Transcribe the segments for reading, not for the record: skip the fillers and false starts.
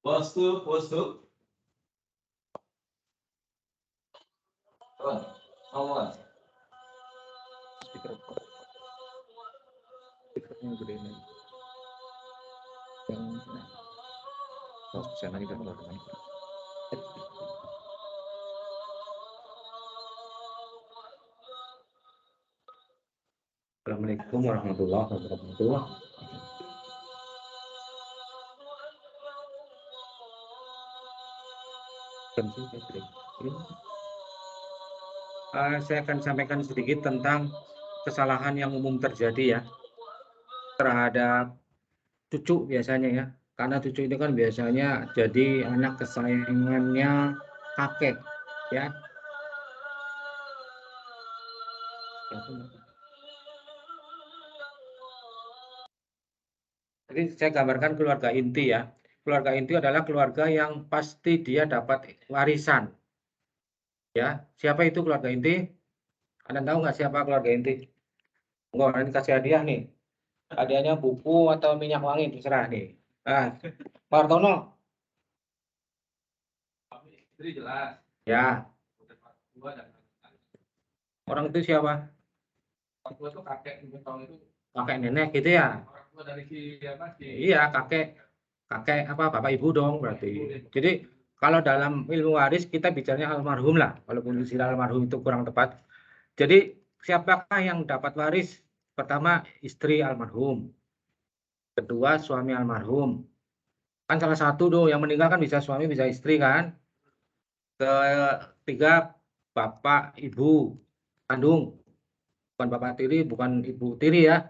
Postu, postu. Awas. Speakernya gede ini. Yang bisa lagi kan kalau dengan. Assalamualaikum warahmatullahi wabarakatuh. Saya akan sampaikan sedikit tentang kesalahan yang umum terjadi ya terhadap cucu biasanya ya, karena cucu itu kan biasanya jadi anak kesayangannya kakek ya. Jadi saya gambarkan keluarga inti ya. Keluarga inti adalah keluarga yang pasti dia dapat warisan. Ya, siapa itu keluarga inti? Anda tahu nggak siapa keluarga inti? Enggak, nanti kasih hadiah nih. Hadiahnya buku atau minyak wangi, terserah nih. Nah, Pak Hartono. Istri jelas. Ya. Orang itu siapa? Orang tua itu kakek, tahun itu. Kakek nenek gitu ya? Orang tua dari siapa sih? Iya, kakek apa bapak ibu dong berarti. Jadi kalau dalam ilmu waris kita bicaranya almarhum lah, walaupun istilah almarhum itu kurang tepat. Jadi siapakah yang dapat waris? Pertama istri almarhum, kedua suami almarhum. Kan salah satu tuh yang meninggal kan bisa suami bisa istri kan. Ketiga bapak ibu kandung, bukan bapak tiri bukan ibu tiri ya.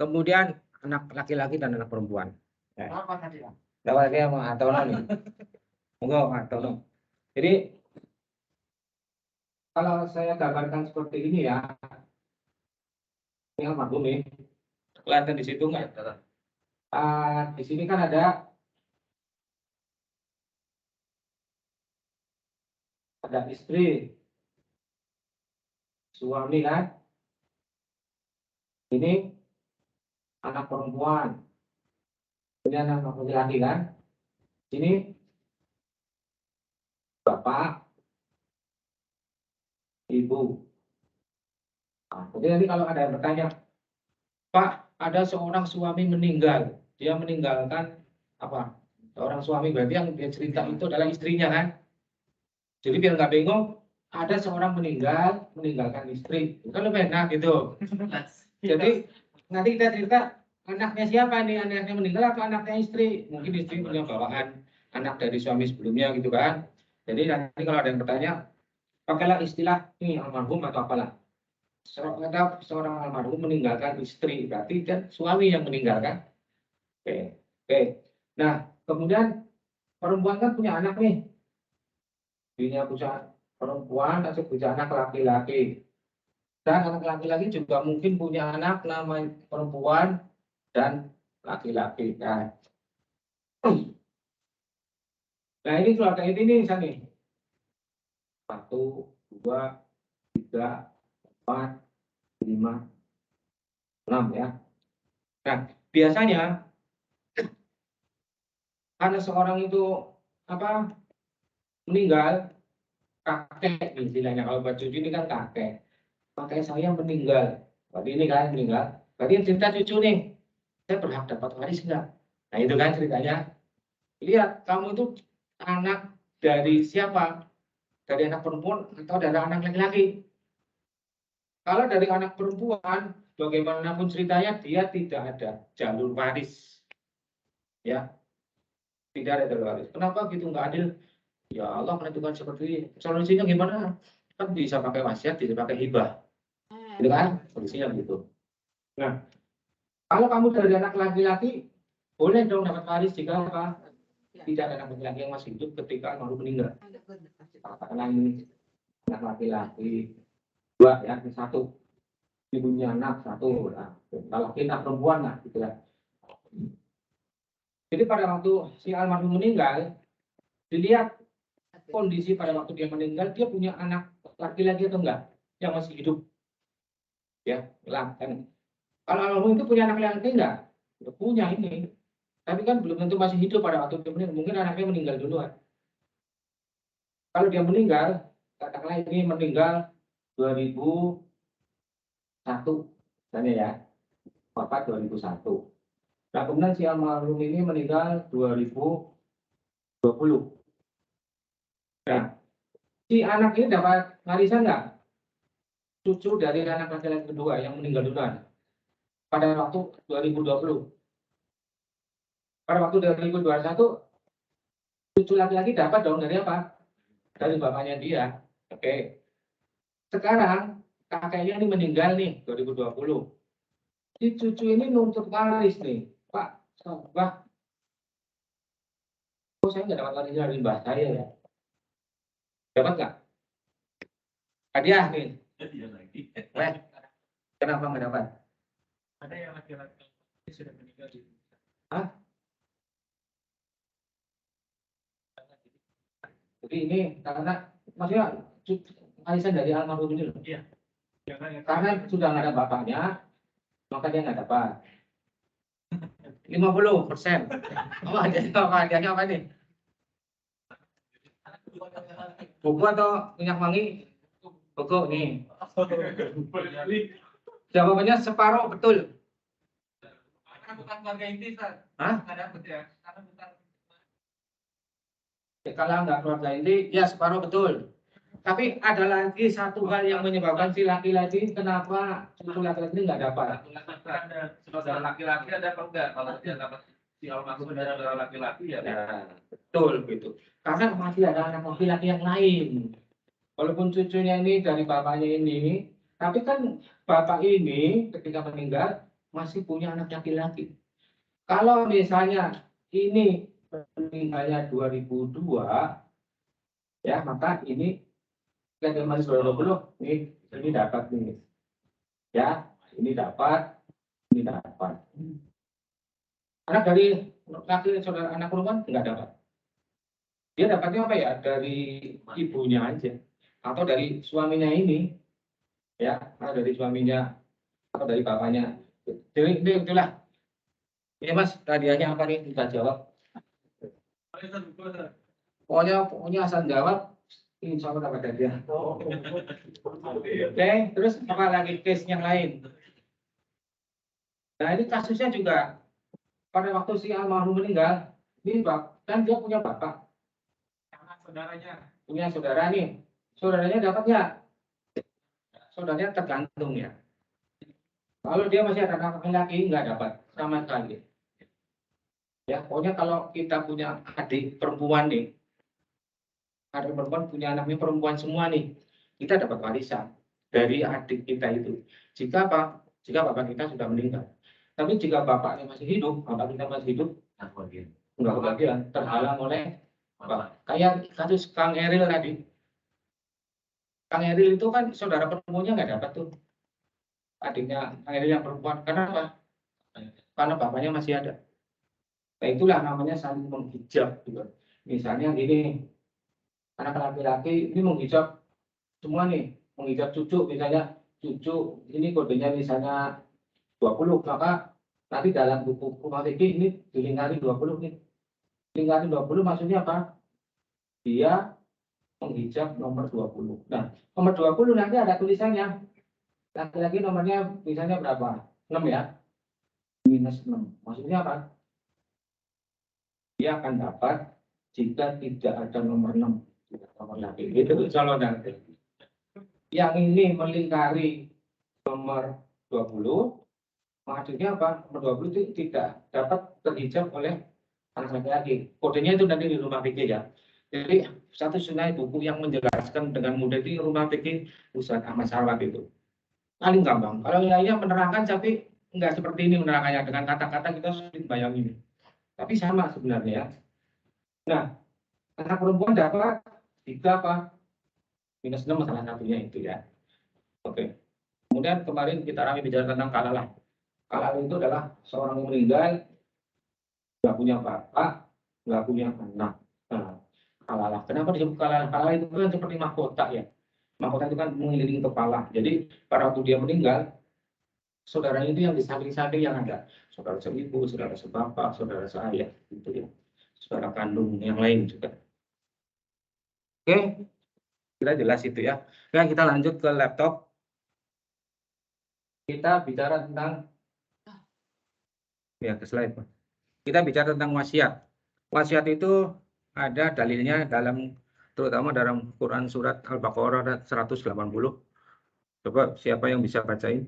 Kemudian anak laki-laki dan anak perempuan. Apa tadi? Dapat lagi sama Hartono nih. Enggak, Hartono. Jadi kalau saya gambarkan seperti ini ya, ini almarhum nih. Kelihatan di situ nggak? Di sini kan ada istri, suami kan. Ini anak perempuan. Ini anak laki-laki kan. Ini bapak, ibu. Nah, jadi nanti kalau ada yang bertanya, Pak, ada seorang suami meninggal. Dia meninggalkan apa? Seorang suami berarti yang dia cerita itu adalah istrinya kan. Jadi biar nggak bingung, ada seorang meninggalkan istri. Kan lebih enak gitu. Jadi nanti kita cerita anaknya siapa nih, anaknya meninggal atau anaknya istri. Mungkin istri punya bawaan anak dari suami sebelumnya gitu kan. Jadi nanti kalau ada yang bertanya, pakailah istilah ini almarhum atau apalah. Seorang almarhum meninggalkan istri, berarti kan suami yang meninggalkan. Oke. Nah, kemudian perempuan kan punya anak nih. Dia punya perempuan atau punya anak laki-laki. Dan anak laki-laki juga mungkin punya anak namanya perempuan dan laki-laki kan. Nah ini keluarga ini nih misalnya 1, 2, 3, 4, 5, 6 ya. Nah biasanya karena seorang itu apa meninggal, kakek istilahnya, kalau buat cucu ini kan kakek saya meninggal, berarti ini kan meninggal, berarti yang cerita cucu nih, saya berhak dapat waris enggak? Nah itu kan ceritanya. Lihat, kamu itu anak dari siapa? Dari anak perempuan atau dari anak laki-laki? Kalau dari anak perempuan, bagaimanapun ceritanya dia tidak ada jalur waris, ya, tidak ada jalur waris. Kenapa gitu nggak adil? Ya Allah menentukan seperti ini. Solusinya gimana? Kan bisa pakai wasiat, bisa pakai hibah, gitu kan? Solusinya gitu. Nah, kalau kamu dari anak laki-laki, boleh dong dapat waris jika apa? Tidak ada anak laki-laki yang masih hidup ketika baru meninggal. Katakanlah ini anak laki-laki 2 ya, 1 ibunya anak 1. Nah, kalau kita perempuan lah gitu ya. Jadi pada waktu si almarhum meninggal, dilihat kondisi pada waktu dia meninggal, dia punya anak laki-laki atau enggak yang masih hidup, ya lah kan. Kalau almarhum itu punya anak laki-laki enggak? Punya ini. Tapi kan belum tentu masih hidup pada waktu dia meninggal. Mungkin anaknya meninggal duluan. Kalau dia meninggal, katakanlah ini meninggal 2001, misalnya ya, wafat 2001. Nah, kemudian si almarhum ini meninggal 2020. Nah, si anak ini dapat warisan nggak? Cucu dari anak laki-laki kedua yang meninggal duluan pada waktu 2020. Pada waktu 2021, cucu laki-laki dapat dong dari apa? Dari bapaknya dia. Oke. Sekarang kakeknya ini meninggal nih 2020. Si cucu ini nuntut waris nih. Pak, Pak, kok saya nggak dapat waris dari mbah saya ya? Dapat nggak? Hadiah nih. Weh, kenapa nggak dapat? Ada yang laki-laki sudah meninggal di Hah? Jadi ini karena maksudnya warisan dari almarhum ini loh. Iya. Karena sudah nggak ada bapaknya, maka dia nggak dapat. 50%. Hadiahnya apa nih? Buku atau minyak wangi? Buku nih. Jawabannya separuh betul. Karena bukan keluarga inti, Sar. Hah? Nggak dapet ya. Karena bukan. Kalau nggak keluarga inti, ya separuh betul. Tapi ada lagi satu hal yang menyebabkan si laki-laki kenapa cucu laki-laki ini nggak dapat. Ada saudara laki-laki ada apa enggak? Kalau dia dapat si almarhum saudara laki-laki ya. Nah, betul gitu. Karena masih ada anak laki-laki yang lain. Walaupun cucunya ini dari bapaknya ini, tapi kan bapak ini ketika meninggal masih punya anak laki-laki. Kalau misalnya ini meninggalnya 2002, ya maka ini kan masih 2020 ini dapat nih, ya ini dapat, ini dapat. Anak dari laki saudara anak perempuan nggak dapat. Dia dapatnya apa ya? Dari ibunya aja, atau dari suaminya ini, ya, atau dari suaminya, atau dari bapaknya. Jadi itulah. Ini Mas, hadiahnya apa nih? Kita jawab. Pokoknya asal jawab, insya Allah dapat hadiah. Oke, terus apa lagi case yang lain? Nah ini kasusnya juga pada waktu si almarhum meninggal, ini kan dia punya bapak, Saudaranya. punya saudara nih, saudaranya dapat nggak? Saudaranya tergantung ya. Kalau dia masih ada anak laki nggak dapat sama sekali. Ya, pokoknya kalau kita punya adik perempuan nih, adik perempuan punya anaknya perempuan semua nih, kita dapat warisan dari adik kita itu. Jika bapak kita sudah meninggal. Tapi jika bapaknya masih hidup, bapak kita masih hidup, nggak kebagian, terhalang oleh bapak. Kayak kasus Kang Eril tadi. Kang Eril itu kan saudara perempuannya nggak dapat tuh. Adiknya Kang Eril yang perempuan. Karena apa? Karena bapaknya masih ada. Nah itulah namanya saling menghijab gitu. Misalnya gini, anak laki-laki ini menghijab semua nih, menghijab cucu, misalnya cucu ini kodenya misalnya 20, maka nanti dalam buku rumah fikih ini dilingkari 20 nih. Lingkari 20 maksudnya apa? Dia menghijab nomor 20. Nah, nomor 20 nanti ada tulisannya. Laki-laki nomornya misalnya berapa? 6 ya? -6. Maksudnya apa? Dia akan dapat jika tidak ada nomor 6. Nomor laki. Itu calon nanti. Yang ini melingkari nomor 20, maksudnya apa? Nomor 20 itu tidak dapat terhijab oleh anak laki-laki. Kodenya itu nanti di rumah fikih ya. Jadi satu sunai buku yang menjelaskan dengan mudah itu rumah fikih Ustaz Ahmad Sarwat itu. Paling gampang. Kalau yang lainnya menerangkan tapi enggak seperti ini menerangkannya dengan kata-kata kita sulit bayangin. Tapi sama sebenarnya ya. Nah, anak perempuan dapat 3 apa? -6 salah satunya itu ya. Oke. Kemudian kemarin kita ramai bicara tentang kalalah. Kalalah itu adalah seorang yang meninggal, nggak punya bapak, nggak punya anak. Nah, kalalah. Kenapa disebut kalalah? Kalalah itu kan seperti mahkota ya. Mahkota itu kan mengelilingi kepala. Jadi pada waktu dia meninggal, saudaranya itu yang di samping-samping yang ada. saudara seibu, saudara sebapak, saudara seayah, gitu ya. Saudara kandung yang lain juga. Oke, kira jelas itu ya. Nah, kita lanjut ke laptop. Kita bicara tentang ya ke slide, Pak. Kita bicara tentang wasiat. Wasiat itu ada dalilnya terutama dalam Quran surat Al-Baqarah ayat 180. Coba siapa yang bisa bacain?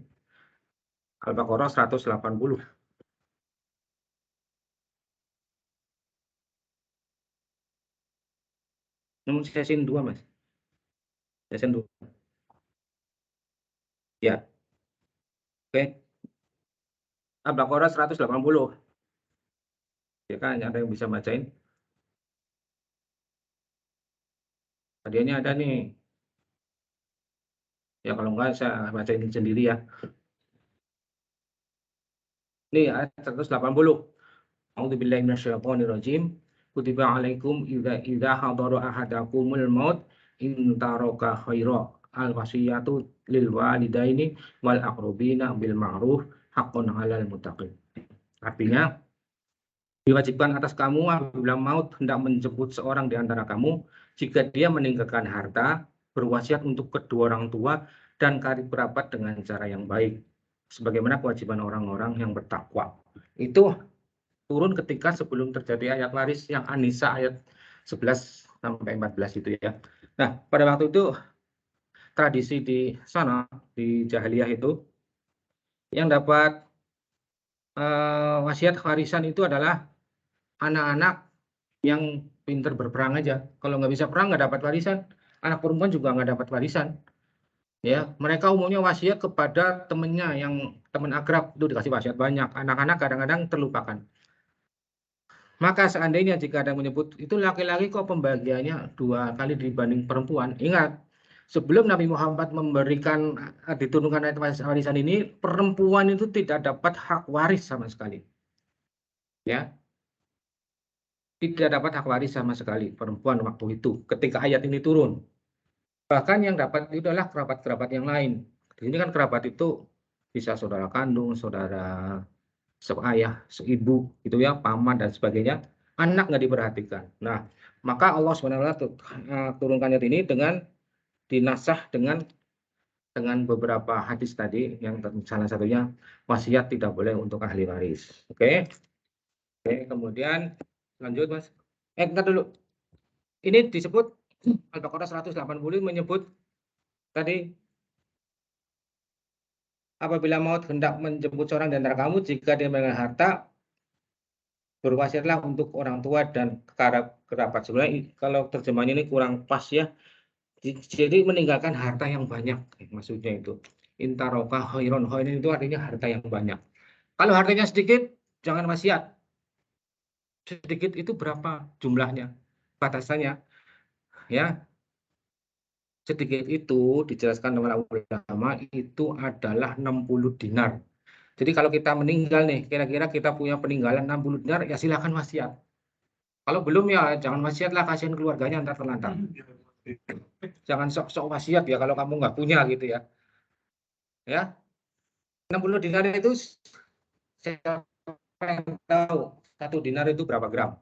Al-Baqarah 180. Nomor sesin 2, Mas. Sesin 2. Ya, oke. Al-Baqarah 180. Ya kan, ada yang bisa bacain? Hadiahnya ada nih. Ya kalau enggak saya bacain sendiri ya. Ini ayat 180. A'udzubillahi minasyaitonirrajim. Kutiba alaikum idza hadara ahadakumul maut in taraka khaira al wasiyatu lil walidaini wal aqrabina bil ma'ruf haqqun 'alal muttaqin. Artinya diwajibkan atas kamu apabila maut hendak menjemput seorang di antara kamu, jika dia meninggalkan harta, berwasiat untuk kedua orang tua dan karib kerabat dengan cara yang baik, sebagaimana kewajiban orang-orang yang bertakwa. Itu turun ketika sebelum terjadi ayat waris yang An-Nisa ayat 11 sampai 14 itu ya. Nah, pada waktu itu tradisi di sana, di jahiliyah itu, yang dapat wasiat warisan itu adalah anak-anak yang pinter berperang aja. Kalau nggak bisa perang nggak dapat warisan. Anak perempuan juga nggak dapat warisan. Ya, mereka umumnya wasiat kepada temennya yang teman akrab itu dikasih wasiat banyak. Anak-anak kadang-kadang terlupakan. Maka seandainya jika ada yang menyebut itu laki-laki kok pembagiannya 2 kali dibanding perempuan. Ingat, sebelum Nabi Muhammad memberikan diturunkan ayat warisan ini, perempuan itu tidak dapat hak waris sama sekali. Ya, tidak dapat hak waris sama sekali perempuan waktu itu ketika ayat ini turun. Bahkan yang dapat itu adalah kerabat-kerabat yang lain. Di sini kan kerabat itu bisa saudara kandung, saudara seayah, seibu, gitu ya, paman dan sebagainya. Anak nggak diperhatikan. Nah, maka Allah SWT turunkan ayat ini dengan dinasah dengan beberapa hadis tadi yang salah satunya wasiat tidak boleh untuk ahli waris. Oke. Oke, kemudian lanjut Mas. Entar dulu. Ini disebut Al-Baqarah 180 menyebut tadi apabila maut hendak menjemput seorang di antara kamu jika dia memiliki harta berwasiatlah untuk orang tua dan kerabat. Sebenarnya kalau terjemahannya ini kurang pas ya. Jadi meninggalkan harta yang banyak maksudnya itu. Intaroka khairon khairon itu artinya harta yang banyak. Kalau hartanya sedikit jangan wasiat. Sedikit itu berapa jumlahnya? Batasannya ya. Sedikit itu dijelaskan oleh ulama itu adalah 60 dinar. Jadi kalau kita meninggal nih, kira-kira kita punya peninggalan 60 dinar, ya silakan wasiat. Kalau belum ya jangan wasiat lah, kasihan keluarganya ntar terlantar. Jangan sok-sok wasiat ya kalau kamu nggak punya gitu ya. Ya, 60 dinar itu saya tahu 1 dinar itu berapa gram?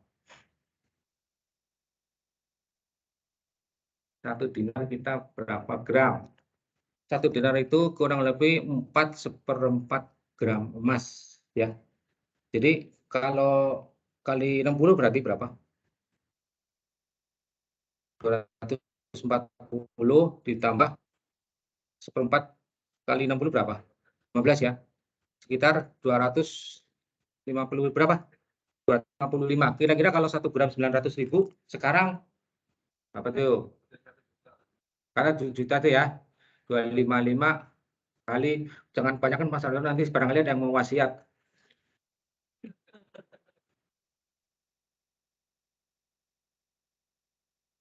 1 dinar kita berapa gram? 1 dinar itu kurang lebih 4/4 gram emas ya. Jadi kalau kali 60 berarti berapa? 240 ditambah 1/4 kali 60 berapa? 15 ya. Sekitar 250 berapa? 255. Kira-kira kalau 1 gram 900.000 sekarang apa tuh? Karena juta tuh ya. 255 kali, jangan banyakkan masalah nanti barangkali ada yang mau wasiat.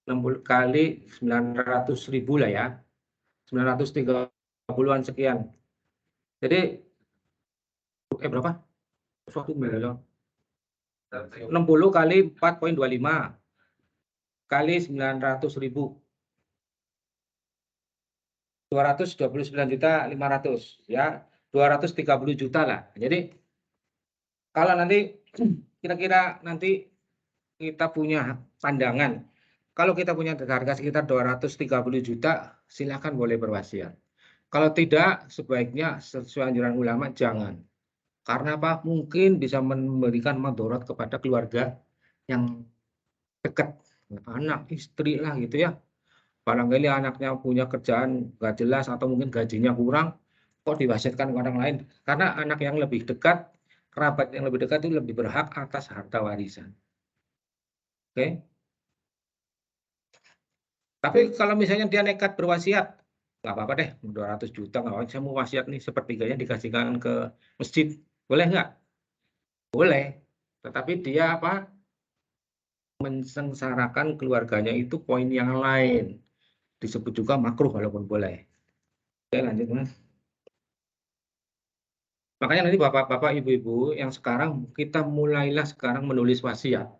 60 kali 900.000 lah ya. 930-an sekian. Jadi berapa? 60 kali 4,25 kali 900.000. 229.500.000 ya. 230 juta lah. Jadi kalau nanti kira-kira nanti kita punya pandangan, kalau kita punya harga sekitar 230 juta, silakan boleh berwasiat. Kalau tidak, sebaiknya sesuai anjuran ulama jangan. Karena apa? Mungkin bisa memberikan madorot kepada keluarga yang dekat, anak, istri lah gitu ya. Barangkali anaknya punya kerjaan nggak jelas atau mungkin gajinya kurang, kok diwasiatkan ke orang lain. Karena anak yang lebih dekat, kerabat yang lebih dekat itu lebih berhak atas harta warisan. Oke? Tapi kalau misalnya dia nekat berwasiat, nggak apa-apa deh, 200 juta nggak apa-apa. Saya mau wasiat nih sepertiganya dikasihkan ke masjid. Boleh nggak? Boleh. Tetapi dia apa? Mensengsarakan keluarganya itu poin yang lain. Disebut juga makruh walaupun boleh. Oke, lanjut Mas. Makanya nanti bapak-bapak, ibu-ibu yang sekarang kita mulailah sekarang menulis wasiat.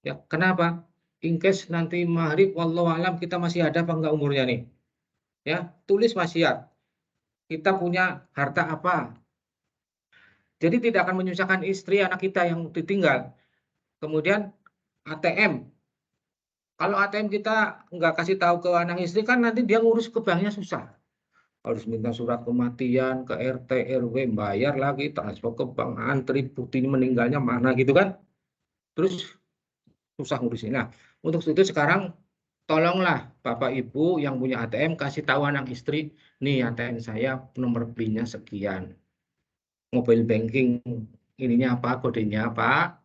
Ya, kenapa? In case nanti maghrib, wallahu alam kita masih ada apa enggak umurnya nih? Ya, tulis wasiat. Kita punya harta apa? Jadi tidak akan menyusahkan istri anak kita yang ditinggal. Kemudian ATM. Kalau ATM kita nggak kasih tahu ke anak istri kan nanti dia ngurus ke banknya susah. Harus minta surat kematian ke RT, RW, bayar lagi, transfer ke bank, antri, bukti meninggalnya mana gitu kan. Terus susah ngurusin. Nah, untuk itu sekarang tolonglah Bapak Ibu yang punya ATM kasih tahu anak istri, nih ATM saya nomor PIN-nya sekian. Mobile banking ininya apa, kodenya apa,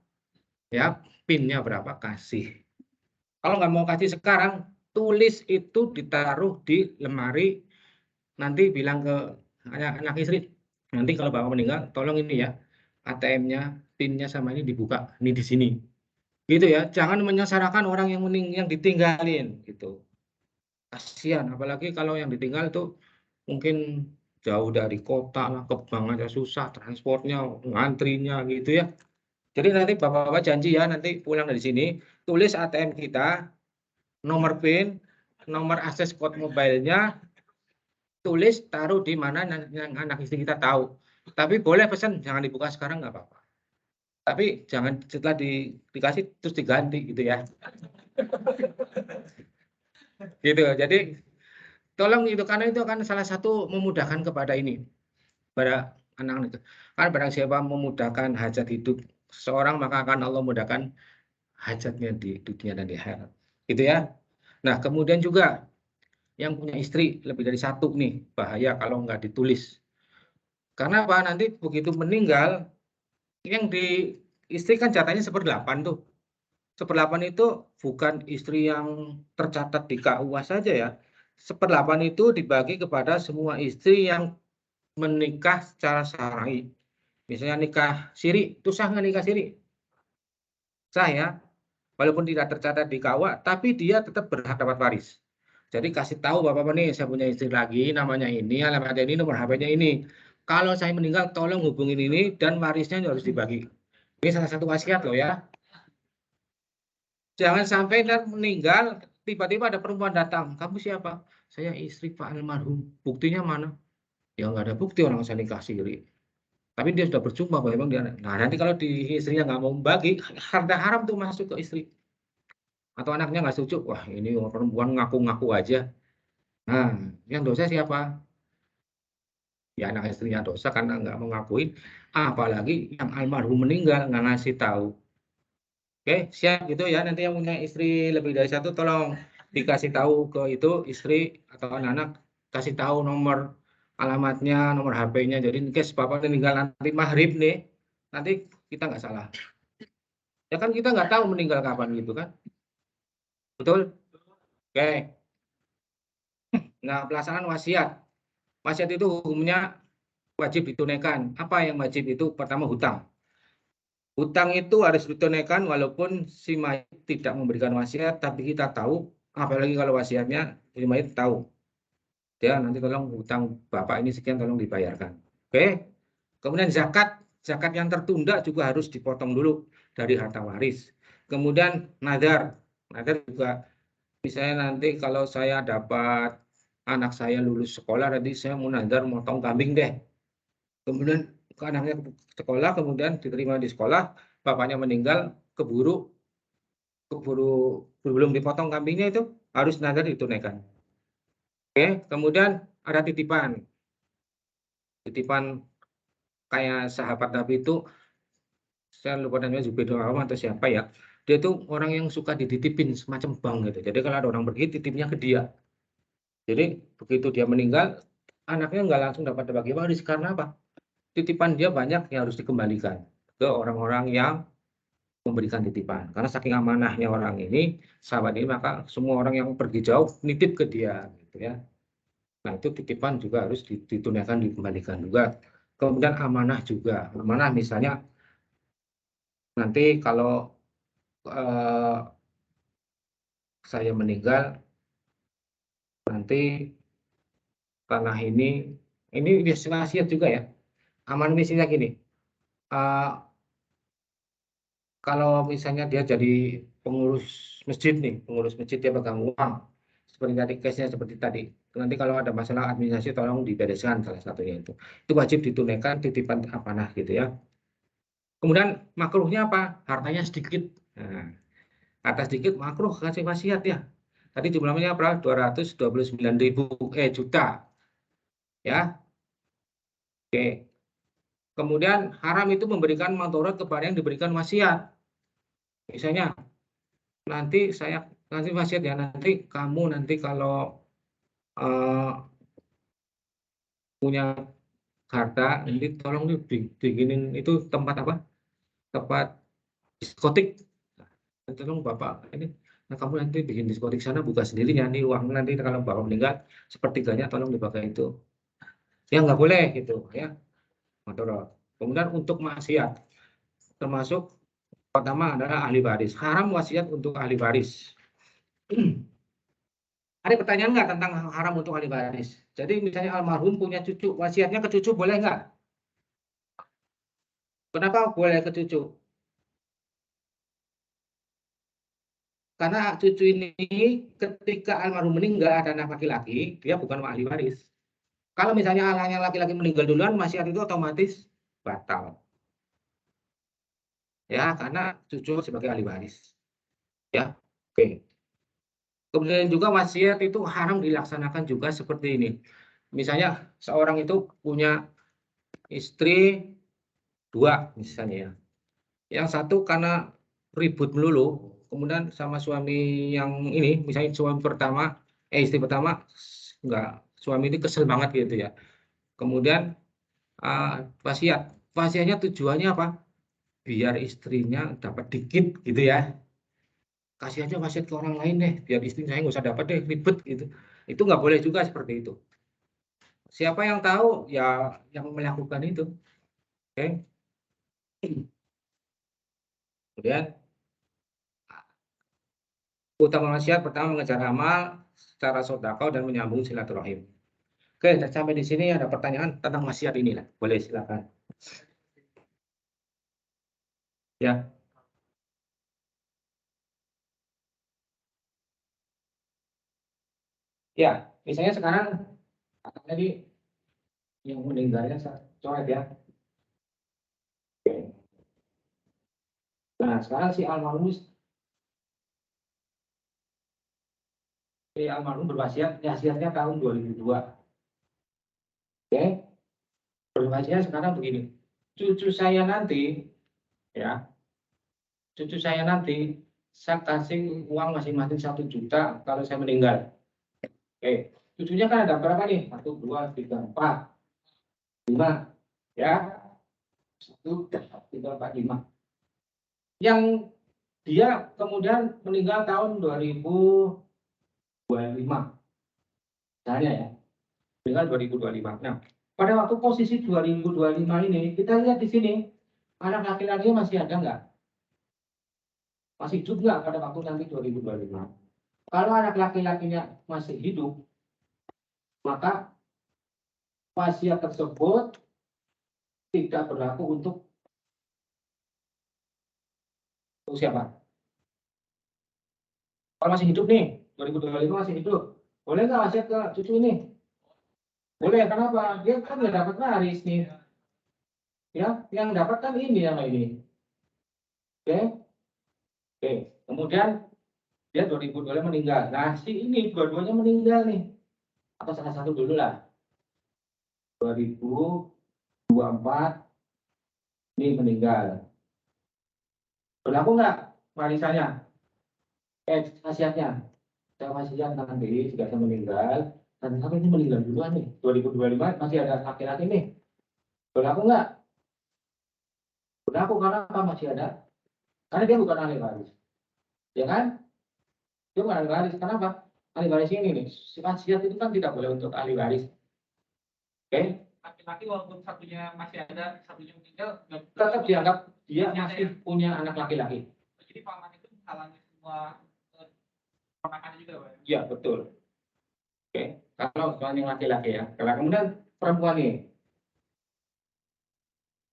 ya, PIN-nya berapa kasih. Kalau nggak mau kasih sekarang, tulis itu ditaruh di lemari, nanti bilang ke anak istri, nanti kalau Bapak meninggal, tolong ini ya, ATM-nya, PIN-nya sama ini dibuka, ini di sini. Gitu ya, jangan menyengsarakan orang yang ditinggalin gitu. Kasihan, apalagi kalau yang ditinggal itu mungkin jauh dari kota lah, ke bank aja susah, transportnya, ngantrinya gitu ya. Jadi nanti Bapak-bapak janji ya, nanti pulang dari sini, tulis ATM kita, nomor PIN, nomor akses code mobile-nya, tulis, taruh di mana yang anak istri kita tahu. Tapi boleh pesan, jangan dibuka sekarang nggak apa-apa. Tapi jangan setelah dikasih terus diganti gitu ya. Gitu. Jadi tolong itu karena itu akan salah satu memudahkan kepada ini pada anak-anak itu. Kan barang siapa memudahkan hajat hidup seorang maka akan Allah mudahkan hajatnya di dunia dan di akhirat. Gitu ya. Nah, kemudian juga yang punya istri lebih dari satu nih, bahaya kalau nggak ditulis. Karena apa? Nanti begitu meninggal, yang di istri kan jatahnya 1/8 tuh. 1/8 itu bukan istri yang tercatat di KUA saja ya. 1/8 itu dibagi kepada semua istri yang menikah secara syar'i. Misalnya nikah siri, itu sah nggak nikah siri? Sah ya, walaupun tidak tercatat di KUA, tapi dia tetap berhak dapat waris. Jadi kasih tahu Bapak nih, saya punya istri lagi, namanya ini, alamatnya ini, nomor HP-nya ini. Kalau saya meninggal, tolong hubungin ini dan warisnya harus dibagi. Ini salah satu wasiat loh ya. Jangan sampai meninggal, tiba-tiba ada perempuan datang. Kamu siapa? Saya istri Pak almarhum. Buktinya mana? Ya nggak ada bukti orang saya nikah siri. Tapi dia sudah berjumpa bahwa memang dia. Nah nanti kalau di istrinya nggak mau membagi, harta haram tuh masuk ke istri. Atau anaknya nggak setuju, wah ini perempuan ngaku-ngaku aja. Nah, yang dosa siapa? Ya anak istrinya dosa karena nggak mau ngakuin. Apalagi yang almarhum meninggal nggak ngasih tahu. Oke, siap gitu ya. Nanti yang punya istri lebih dari satu, tolong dikasih tahu ke itu istri atau anak-anak, kasih tahu nomor alamatnya, nomor HP-nya. Jadi in case Bapak meninggal nanti maghrib nih, nanti kita nggak salah. Ya kan kita nggak tahu meninggal kapan gitu kan. Betul? Oke. Nah, pelaksanaan wasiat. Wasiat itu hukumnya wajib ditunaikan. Apa yang wajib itu? Pertama hutang. Hutang itu harus ditunaikan walaupun si mayit tidak memberikan wasiat, tapi kita tahu, apalagi kalau wasiatnya si mayit tahu. Ya, nanti tolong hutang Bapak ini sekian tolong dibayarkan. Oke. Kemudian zakat, zakat yang tertunda juga harus dipotong dulu dari harta waris. Kemudian nadar, nadar juga misalnya nanti kalau saya dapat anak saya lulus sekolah, nanti saya mau nadar motong kambing deh. Kemudian ke anaknya ke sekolah, kemudian diterima di sekolah, bapaknya meninggal, keburu belum dipotong kambingnya itu harus nazar ditunaikan. Oke, kemudian ada titipan kayak sahabat Nabi itu, saya lupa namanya Zubair bin Awam atau siapa ya, dia itu orang yang suka dititipin semacam bank gitu. Jadi kalau ada orang pergi, titipnya ke dia. Jadi begitu dia meninggal, anaknya nggak langsung dapat bagi waris karena apa? Titipan dia banyak yang harus dikembalikan ke orang-orang yang memberikan titipan. Karena saking amanahnya orang ini, sahabat ini, maka semua orang yang pergi jauh nitip ke dia, gitu ya. Nah itu titipan juga harus ditunaikan, dikembalikan juga. Kemudian amanah juga, amanah misalnya nanti kalau saya meninggal, nanti tanah ini wasiat juga ya. Aman misalnya gini, kalau misalnya dia jadi pengurus masjid nih, pengurus masjid dia pegang uang, seperti tadi case-nya seperti tadi. Nanti kalau ada masalah administrasi tolong dibereskan salah satunya itu. Itu wajib ditunaikan titipan amanah gitu ya. Kemudian makruhnya apa? Hartanya sedikit. Nah, harta sedikit makruh kasih wasiat ya. Tadi jumlahnya berapa? 229.000 juta. Ya. Oke. Kemudian haram itu memberikan madharat kepada yang diberikan wasiat. Misalnya nanti saya kasih wasiat ya, nanti kamu nanti kalau punya harta nanti tolong bikinin itu tempat apa? Tempat diskotik. Nah, tolong Bapak ini, nah kamu nanti bikin diskotik sana buka sendiri ya, nih uang nanti kalau Bapak meninggal sepertiganya tolong dipakai itu. Ya nggak boleh gitu ya. Madharat. Kemudian untuk maksiat termasuk pertama adalah ahli waris. Haram wasiat untuk ahli waris. Ada pertanyaan nggak tentang haram untuk ahli waris? Jadi misalnya almarhum punya cucu, wasiatnya ke cucu boleh nggak? Kenapa boleh ke cucu? Karena cucu ini ketika almarhum meninggal ada anak laki-laki, dia bukan ahli waris. Kalau misalnya anaknya laki-laki meninggal duluan, wasiat itu otomatis batal. Ya, karena cucu sebagai ahli waris. Ya, oke. Kemudian juga wasiat itu haram dilaksanakan juga seperti ini. Misalnya seorang itu punya istri dua misalnya ya. Yang satu karena ribut melulu, kemudian sama suami yang ini, misalnya suami pertama, istri pertama enggak, suami ini kesel banget gitu ya. Kemudian wasiatnya tujuannya apa? Biar istrinya dapat dikit gitu ya. Kasih aja wasiat ke orang lain deh, biar istri saya nggak usah dapat deh, ribet gitu. Itu nggak boleh juga seperti itu. Siapa yang tahu ya yang melakukan itu. Oke. Kemudian utama wasiat pertama mengejar amal secara sedekah dan menyambung silaturahim. Oke, sampai di sini ada pertanyaan tentang wasiat inilah. Boleh silakan. Ya, ya. Misalnya sekarang tadi yang meninggalnya coret ya. Oke. Nah, sekarang si almarhum berwasiat, wasiatnya tahun 2002. Oke. Berwasiat sekarang begini. Cucu saya nanti ya, cucu saya nanti saya kasih uang masing-masing 1 juta kalau saya meninggal. Oke, cucunya kan ada berapa nih? 1, 2, 3, 4, 5, ya. 1, 2, 3, 4, 5. Yang dia kemudian meninggal tahun 2025. Misalnya ya, meninggal 2025. Nah, pada waktu posisi 2025 ini, kita lihat di sini, anak laki-lakinya masih ada nggak? Masih hidup nggak pada waktu nanti 2025? Kalau anak laki-lakinya masih hidup, maka wasiat tersebut tidak berlaku untuk siapa? Kalau masih hidup nih, 2025 masih hidup, boleh nggak wasiat ke cucu ini? Boleh, kenapa? Dia kan nggak dapat waris nih. Ya, yang dapat kan ini yang ini. Oke. Oke. Kemudian dia 2025 meninggal. Nah, si ini dua-duanya meninggal nih. Atau salah satu dulu lah. 2024 ini meninggal. Berlaku nggak warisannya? Khasiatnya. Saya wasiat nanti jika saya meninggal, dan sampai ini meninggal duluan nih. 2025 masih ada laki-laki nih. Berlaku nggak? Berlaku karena apa masih ada? Karena dia bukan ahli waris. Ya kan? Dia bukan ahli waris. Kenapa? Ahli waris ini nih. Si wasiat itu kan tidak boleh untuk ahli waris. Oke? Laki-laki walaupun satunya masih ada, satunya meninggal, Tetap dianggap dia masih punya anak laki-laki. jadi paman itu menghalangi semua ponakannya juga, Pak. Ya, betul. Oke, kalau soalnya laki-laki ya. Kalau kemudian perempuan nih,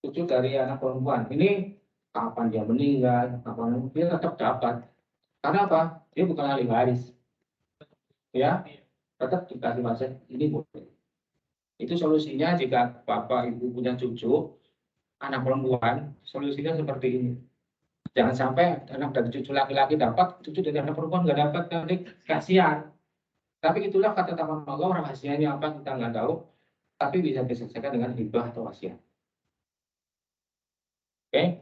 cucu dari anak perempuan. Ini kapan dia meninggal, kapan dia tetap dapat. Karena apa? Dia bukan ahli waris. Ya, tetap dikasih wasiat ini boleh. Itu solusinya jika bapak ibu punya cucu, anak perempuan, solusinya seperti ini. Jangan sampai anak dari cucu laki-laki dapat, cucu dari anak perempuan nggak dapat, nanti kasihan. Tapi itulah kata taman Allah, rahasianya apa kita nggak tahu, tapi bisa diselesaikan dengan hibah atau wasiat. Oke?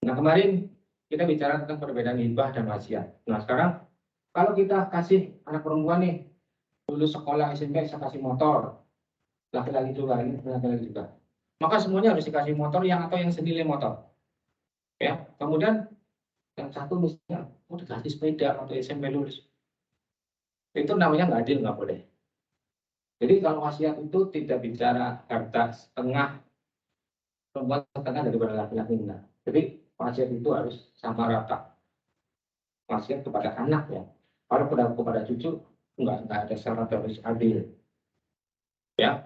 Nah kemarin kita bicara tentang perbedaan hibah dan wasiat. Nah sekarang kalau kita kasih anak perempuan nih, lulus sekolah SMP saya kasih motor, laki-laki juga ini laki-laki juga. Maka semuanya harus dikasih motor yang atau yang senilai motor. Ya, kemudian yang satu misalnya mau dikasih sepeda atau SMP lulus. Itu namanya nggak adil, nggak boleh. Jadi kalau wasiat itu tidak bicara harta setengah perempuan setengah daripada laki-laki enggak. Jadi wasiat itu harus sama rata. Wasiat kepada anak ya. Kalau kepada cucu enggak ada syarat harus adil. Ya.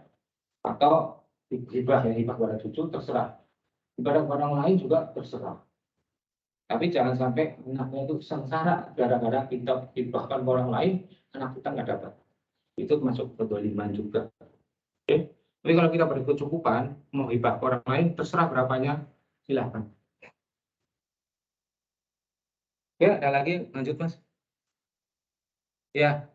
Atau hibah ya, hibah kepada cucu terserah. Kepada orang lain juga terserah. Tapi jangan sampai anaknya itu sengsara gara-gara kita hibahkan ke orang lain, anak kita nggak dapat. Itu masuk kedoliman juga. Oke. Tapi kalau kita berkecukupan, mau hibah ke orang lain, terserah berapanya, silahkan. Ya, ada lagi, lanjut Mas. Ya,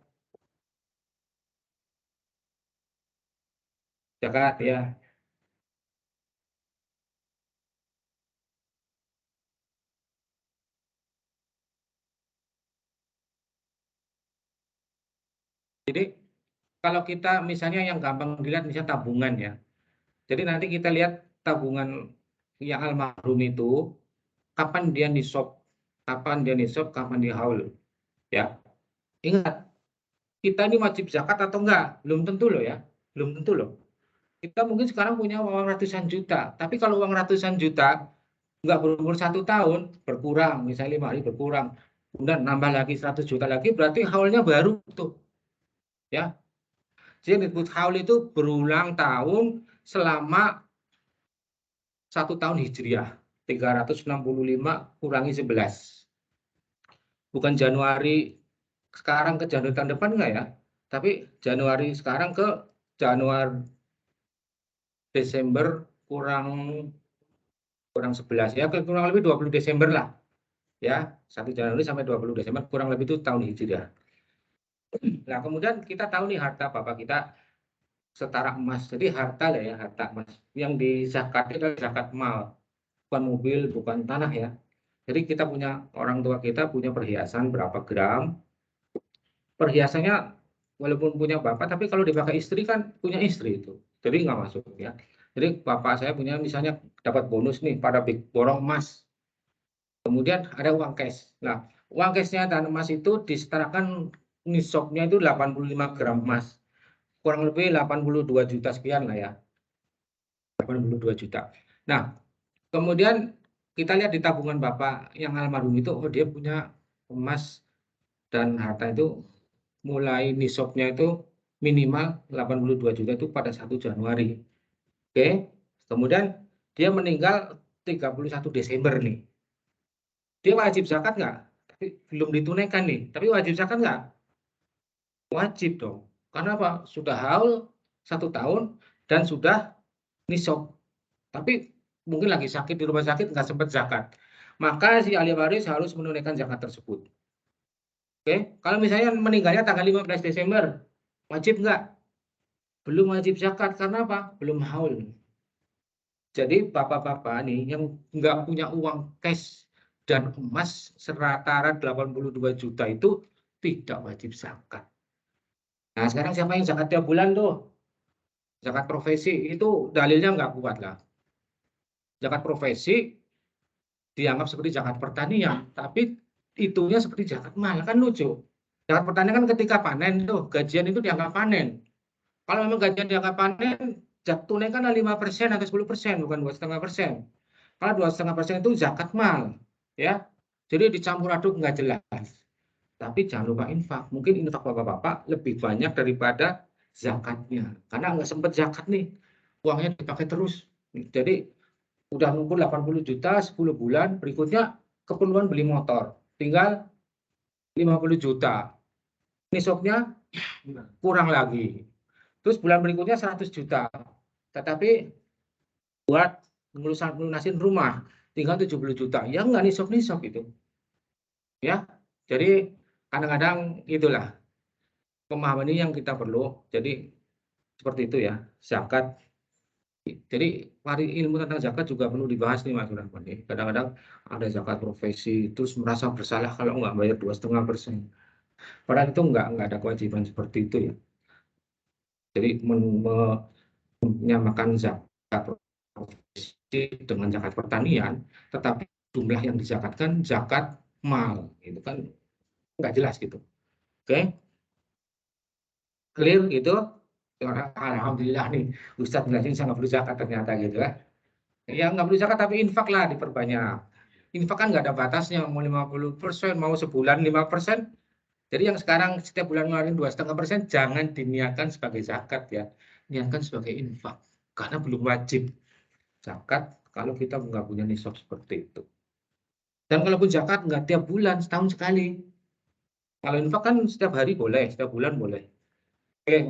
zakat ya. Jadi kalau kita misalnya yang gampang dilihat misalnya tabungan ya. Jadi nanti kita lihat tabungan yang almarhum itu kapan dia nisab, kapan dia haul. Ya. Ingat, kita ini wajib zakat atau enggak? Belum tentu loh ya. Belum tentu loh. Kita mungkin sekarang punya uang ratusan juta, tapi kalau uang ratusan juta nggak berumur 1 tahun, berkurang, misalnya 5 hari berkurang, kemudian nambah lagi 100 juta lagi, berarti haulnya baru tuh. Ya, jadi disebut haul itu berulang tahun selama 1 tahun hijriah. 365 kurangi 11. Bukan Januari sekarang ke Januari tahun depan enggak ya? Tapi Januari sekarang ke Januari Desember kurang 11 ya, kurang lebih 20 Desember lah. Ya, 1 Januari sampai 20 Desember kurang lebih itu tahun hijriah. Nah, kemudian kita tahu nih harta bapak kita setara emas. Jadi harta lah ya, harta emas. Yang dizakati adalah zakat mal, bukan mobil, bukan tanah ya. Jadi kita punya, orang tua kita punya perhiasan berapa gram. Perhiasannya walaupun punya bapak, tapi kalau dipakai istri kan punya istri itu. Jadi nggak masuk ya. Jadi bapak saya punya misalnya dapat bonus nih pada borong emas. Kemudian ada uang cash. Nah, uang cashnya dan emas itu disetarakan nisabnya itu 85 gram emas. Kurang lebih 82 juta sekian lah ya. 82 juta. Nah, kemudian kita lihat di tabungan Bapak yang almarhum itu, oh dia punya emas dan harta itu mulai nisabnya itu minimal 82 juta itu pada 1 Januari. Oke. Kemudian dia meninggal 31 Desember nih. Dia wajib zakat nggak? Tapi belum ditunaikan nih. Tapi wajib zakat nggak? Wajib dong. Karena apa? Sudah haul 1 tahun dan sudah nisab. tapi mungkin lagi sakit di rumah sakit nggak sempat zakat. Maka si ahli waris harus menunaikan zakat tersebut. Oke, kalau misalnya meninggalnya tanggal 15 Desember, wajib nggak? Belum wajib zakat, karena apa? Belum haul. Jadi bapak-bapak nih yang nggak punya uang cash dan emas setara 82 juta itu tidak wajib zakat. Nah sekarang siapa yang zakat tiap bulan tuh? Zakat profesi itu dalilnya nggak kuat lah. Zakat profesi dianggap seperti zakat pertanian, tapi itunya seperti zakat mal, kan lucu. Zakat pertanian kan ketika panen tuh, gajian itu dianggap panen. Kalau memang gajian dianggap panen, tunaikan 5% atau 10%, bukan 2,5%. Kalau 2,5% itu zakat mal, ya. Jadi dicampur aduk nggak jelas. Tapi jangan lupa infak. Mungkin infak bapak-bapak lebih banyak daripada zakatnya, karena nggak sempat zakat nih, uangnya dipakai terus. Jadi udah ngumpul 80 juta 10 bulan, berikutnya keperluan beli motor, tinggal 50 juta. Nisabnya kurang lagi. Terus bulan berikutnya 100 juta. Tetapi buat melunasin rumah, tinggal 70 juta. Ya nggak nisab-nisab itu. Ya, jadi kadang-kadang itulah pemahaman ini yang kita perlu. Jadi seperti itu ya, zakat. Jadi ilmu tentang zakat juga perlu dibahas nih Mas Rahman. Kadang-kadang ada zakat profesi, terus merasa bersalah kalau nggak bayar 2,5%. Padahal itu nggak ada kewajiban seperti itu ya. Jadi menyamakan zakat profesi dengan zakat pertanian, tetapi jumlah yang dizakatkan zakat mal, itu kan nggak jelas gitu. Oke, clear gitu. Alhamdulillah nih, Ustadz jelasin saya nggak perlu zakat ternyata gitu ya. Ya nggak perlu zakat tapi infak lah diperbanyak. Infak kan nggak ada batasnya, mau 50%, mau sebulan 5%. Jadi yang sekarang setiap bulan ngeluarin 2,5%, jangan diniatkan sebagai zakat ya, niatkan sebagai infak karena belum wajib zakat kalau kita nggak punya nisab seperti itu. Dan kalaupun zakat nggak tiap bulan, setahun sekali. Kalau infak kan setiap hari boleh, setiap bulan boleh. Oke,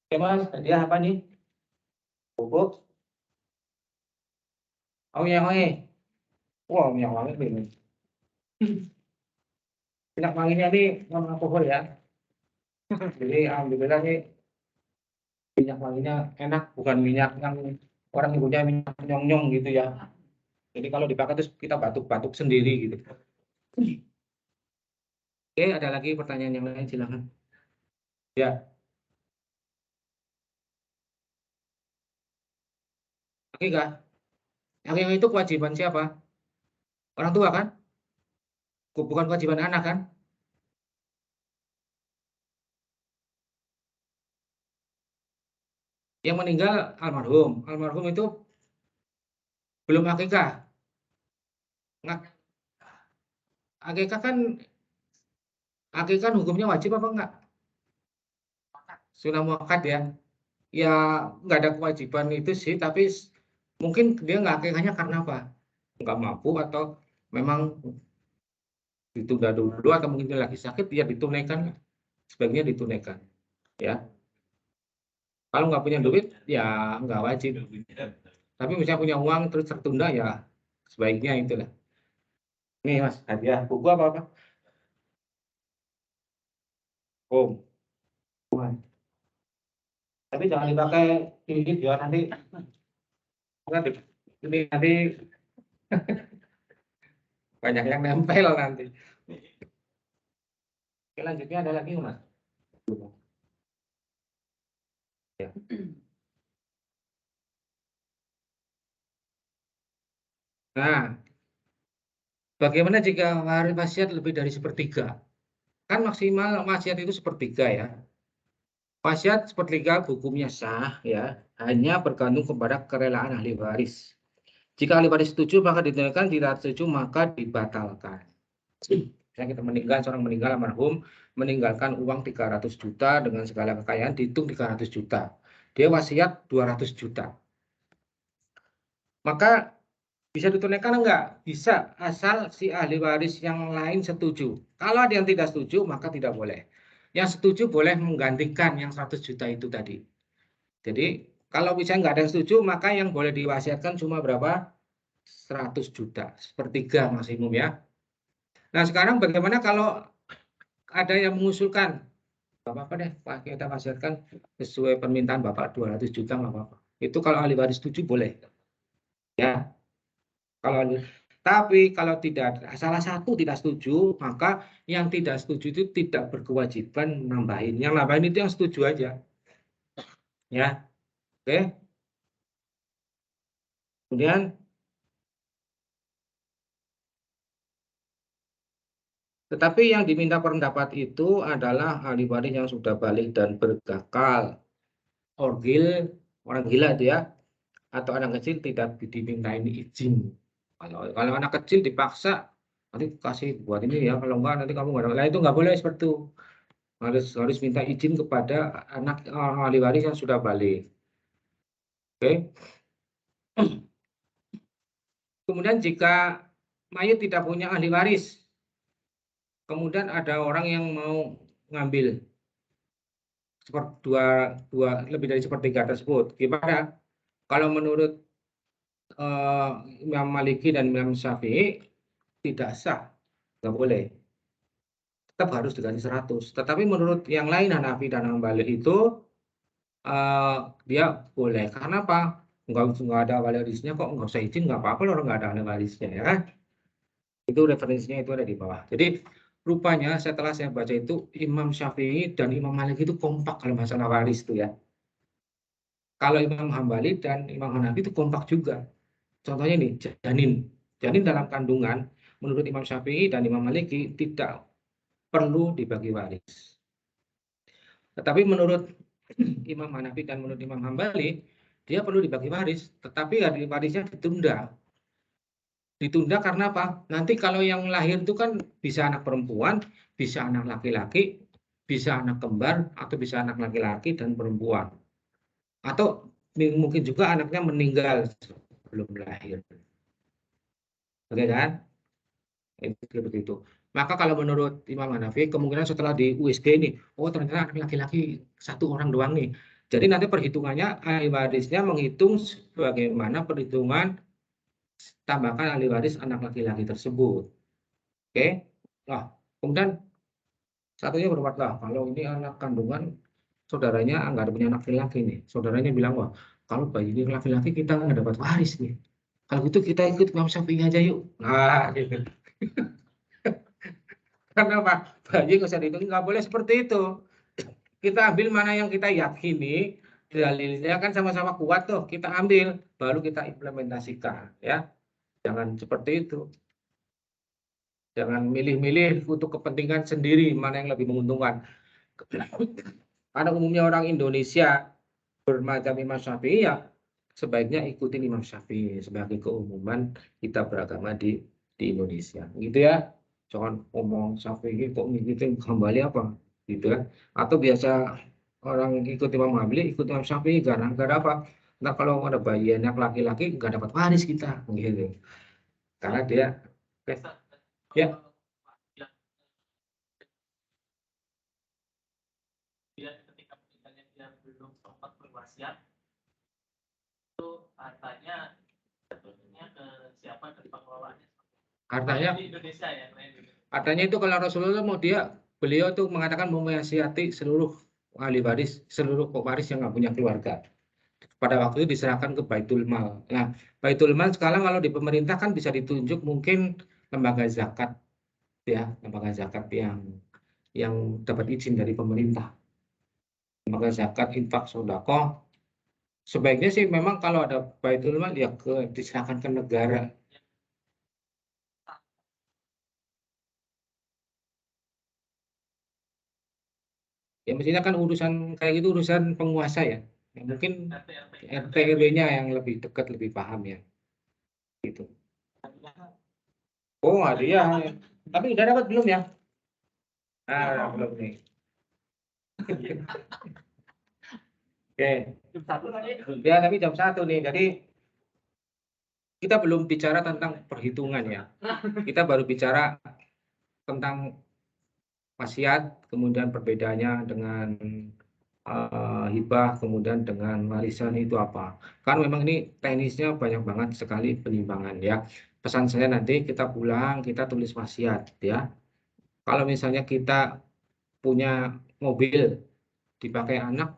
oke Mas, dia apa nih? Bubuk. Oh yang wangi. Wow, yang wangi ini. Minyak wanginya nih non alkohol ya. Jadi alhamdulillah nih minyak wanginya enak, bukan minyak yang orang ibunya minyak nyong-nyong gitu ya. Jadi kalau dipakai terus kita batuk-batuk sendiri gitu. Oke, ada lagi pertanyaan yang lain silakan. Ya, oke kak. Yang itu kewajiban siapa? Orang tua kan? Bukan kewajiban anak kan? Yang meninggal almarhum. Almarhum itu belum akikah. Nggak, akikah kan hukumnya wajib apa enggak? Sunnah muakkad ya. Ya nggak ada kewajiban itu sih, tapi mungkin dia nggak akikahnya karena apa? Nggak mampu atau memang ditunda dulu atau mungkin dia lagi sakit, ya ditunaikan. Sebaiknya ditunaikan. Ya, kalau nggak punya duit, ya nggak wajib. Tapi misalnya punya uang terus tertunda, ya sebaiknya itulah. Nih mas, hadiah buku apa apa? Oh, tapi jangan dipakai gigit ya nanti. Nanti banyak yang nempel nanti. Oke, lanjutnya ada lagi mas? Ya. Nah, bagaimana jika waris wasiat lebih dari sepertiga? Kan maksimal wasiat itu sepertiga ya. Wasiat sepertiga hukumnya sah ya, hanya bergantung kepada kerelaan ahli waris. Jika ahli waris setuju maka ditunaikan, tidak setuju maka dibatalkan. Misalnya kita meninggal, seorang meninggal almarhum meninggalkan uang 300 juta dengan segala kekayaan, dihitung 300 juta. Dia wasiat 200 juta. Maka bisa ditunaikan enggak? Bisa, asal si ahli waris yang lain setuju. Kalau ada yang tidak setuju, maka tidak boleh. Yang setuju boleh menggantikan yang 100 juta itu tadi. Jadi Kalau misalnya nggak ada yang setuju, maka yang boleh diwasiatkan cuma berapa? 100 juta, sepertiga maksimum ya. Nah sekarang bagaimana kalau ada yang mengusulkan, nggak apa-apa deh, Pak, kita wasiatkan sesuai permintaan Bapak 200 juta nggak apa-apa. Itu kalau ahli waris setuju boleh. Ya, tapi kalau tidak salah satu tidak setuju, maka yang tidak setuju itu tidak berkewajiban nambahin. Yang nambahin itu yang setuju aja. Ya, oke. Kemudian tetapi yang diminta pendapat itu adalah ahli waris yang sudah balik dan bergakal, orgil, orang gila itu ya, atau anak kecil tidak diminta ini izin. Kalau anak kecil dipaksa, nanti kasih buat ini ya, kalau enggak nanti kamu nggak ada. Nah, itu nggak boleh seperti itu. Harus minta izin kepada anak ahli waris yang sudah balik. Oke. Kemudian jika mayat tidak punya ahli waris, kemudian ada orang yang mau ngambil seperti dua lebih dari sepertiga tersebut. Gimana? Kalau menurut Imam Maliki dan Imam Syafi'i tidak sah, nggak boleh. Tetap harus diganti 100. Tetapi menurut yang lain Hanafi dan Hambali itu dia boleh. Karena apa? Nggak ada wali warisnya kok nggak usah izin, nggak apa-apa orang nggak ada wali warisnya ya kan? Itu referensinya itu ada di bawah. Jadi rupanya setelah saya baca itu Imam Syafi'i dan Imam Malik itu kompak kalau masalah waris itu ya. Kalau Imam Hambali dan Imam Hanafi itu kompak juga. Contohnya nih, janin. Janin dalam kandungan menurut Imam Syafi'i dan Imam Maliki tidak perlu dibagi waris. Tetapi menurut Imam Hanafi dan menurut Imam Hambali, dia perlu dibagi waris, tetapi warisnya ditunda. Ditunda karena apa? Nanti kalau yang lahir itu kan bisa anak perempuan, bisa anak laki-laki, bisa anak kembar, atau bisa anak laki-laki dan perempuan. Atau mungkin juga anaknya meninggal sebelum lahir. Oke kan? Seperti itu. Maka kalau menurut Imam Hanafi, kemungkinan setelah di USG ini, oh ternyata anak laki-laki satu orang doang nih. Jadi nanti perhitungannya ahli warisnya menghitung bagaimana perhitungan tambahkan ahli waris anak laki-laki tersebut. Oke. Nah, kemudian satunya bermasalah. Kalau ini anak kandungan saudaranya nggak ada punya anak laki-laki nih. Saudaranya bilang, wah kalau bayi ini laki-laki kita nggak dapat waris nih. Kalau gitu kita ikut Imam Syafi'i aja yuk. Nah, gitu. Karena apa? Bayi nggak usah dihitung, nggak boleh seperti itu. Kita ambil mana yang kita yakini, dalilnya kan sama-sama kuat tuh. Kita ambil, baru kita implementasikan. Ya, jangan seperti itu. Jangan milih-milih untuk kepentingan sendiri mana yang lebih menguntungkan. Karena umumnya orang Indonesia bermacam Imam Syafi'i ya sebaiknya ikutin Imam Syafi'i sebagai keumuman kita beragama di Indonesia. Gitu ya. Jangan ngomong Syafi'i kok ngikutin kembali apa gitu kan. Atau biasa orang ikut Imam Hambali ikut Imam Syafi'i karena nggak ada apa. Nah kalau ada bayi anak laki-laki nggak dapat waris kita gitu. Karena dia ya. Dia ketika meninggalnya dia belum sempat berwasiat, itu hartanya jatuhnya ke siapa dan pengelolaannya? Artinya di Indonesia ya. Artinya itu kalau Rasulullah mau beliau tuh mengatakan mau menasihati seluruh ahli waris, seluruh waris yang nggak punya keluarga. Pada waktu itu diserahkan ke Baitul Mal. Nah, Baitul Mal sekarang kalau di pemerintah kan bisa ditunjuk mungkin lembaga zakat ya, lembaga zakat yang dapat izin dari pemerintah. Lembaga zakat, infak, sedekah. Sebaiknya sih memang kalau ada Baitul Mal ya diserahkan ke negara. Ya mestinya kan urusan kayak gitu urusan penguasa ya. Ya, mungkin RT RW-nya yang lebih dekat lebih paham ya gitu. Oh hadiah tapi udah dapat belum ya? Ah belum nih. Oke. Ya tapi jam 1 nih. Jadi kita belum bicara tentang perhitungan ya. Kita baru bicara tentang wasiat, kemudian perbedaannya dengan hibah, kemudian dengan warisan itu apa. Kan memang ini teknisnya banyak banget sekali penyimpangan ya. Pesan saya nanti kita pulang, kita tulis wasiat ya. Kalau misalnya kita punya mobil dipakai anak,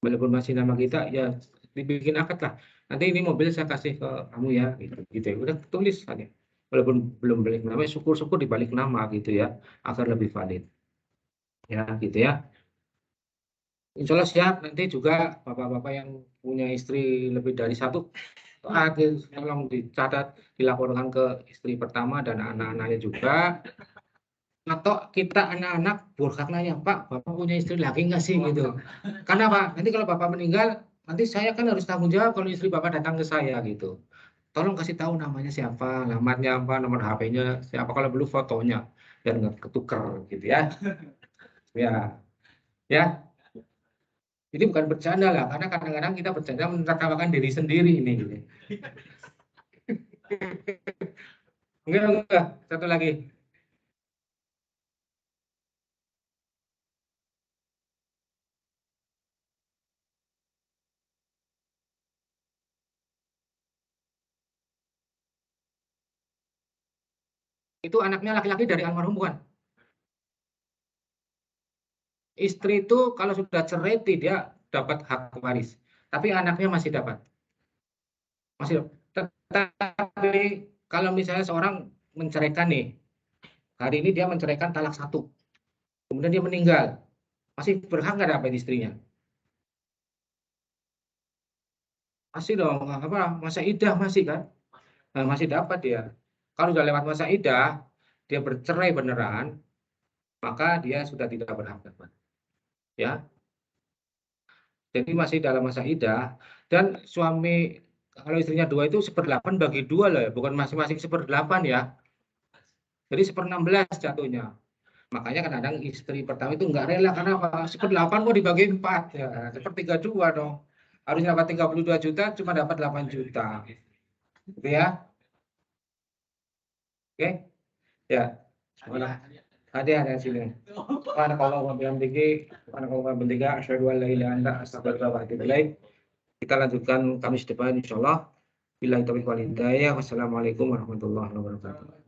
walaupun masih nama kita, ya dibikin akad lah. Nanti ini mobil saya kasih ke kamu ya, gitu ya. Udah tulis aja. Walaupun belum balik nama, syukur-syukur dibalik nama gitu ya, agar lebih valid. Ya, gitu ya. Insya Allah siap. Nanti juga bapak-bapak yang punya istri lebih dari satu, tolong dicatat, dilaporkan ke istri pertama dan anak-anaknya juga. Atau kita anak-anak burkak nanya, Pak, Bapak punya istri lagi nggak sih gitu. Karena Pak, nanti kalau Bapak meninggal, nanti saya kan harus tanggung jawab kalau istri Bapak datang ke saya gitu. Tolong kasih tahu namanya siapa, alamatnya apa, nomor HP-nya siapa, kalau perlu fotonya, biar nggak ketukar gitu ya. Ya, ya. Ini bukan bercanda lah, karena kadang-kadang kita bercanda menertawakan diri sendiri ini. Gitu. Enggak, satu lagi. Itu anaknya laki-laki dari almarhum bukan? Istri itu kalau sudah cerai tidak dapat hak waris, tapi anaknya masih dapat. Masih. Tetapi kalau misalnya seorang menceraikan nih, hari ini dia menceraikan talak satu, kemudian dia meninggal, masih berhak nggak dapat istrinya? Masih dong, apa masa idah masih kan? Nah, masih dapat dia. Kalau sudah lewat masa idah, dia bercerai beneran, maka dia sudah tidak berhak dapat. Ya, jadi masih dalam masa idah dan suami kalau istrinya dua itu seperdelapan bagi dua loh ya, bukan masing-masing seperdelapan ya. Jadi 1/16 jatuhnya. Makanya kadang-kadang istri pertama itu nggak rela karena apa? 1/8 mau dibagi 4 ya, sepertiga dua dong. Harusnya dapat 32 juta, cuma dapat 8 juta. Gitu ya. Oke? Ya. Mana? Ada sini. Mana kalau mau bilang tinggi, mana kalau mau bertiga, asyhadu an la ilaha illa anta astaghfiruka wa atubu ilaik. Kita lanjutkan Kamis depan insyaallah. Billahi taufiq wal hidayah. Wassalamualaikum warahmatullahi wabarakatuh.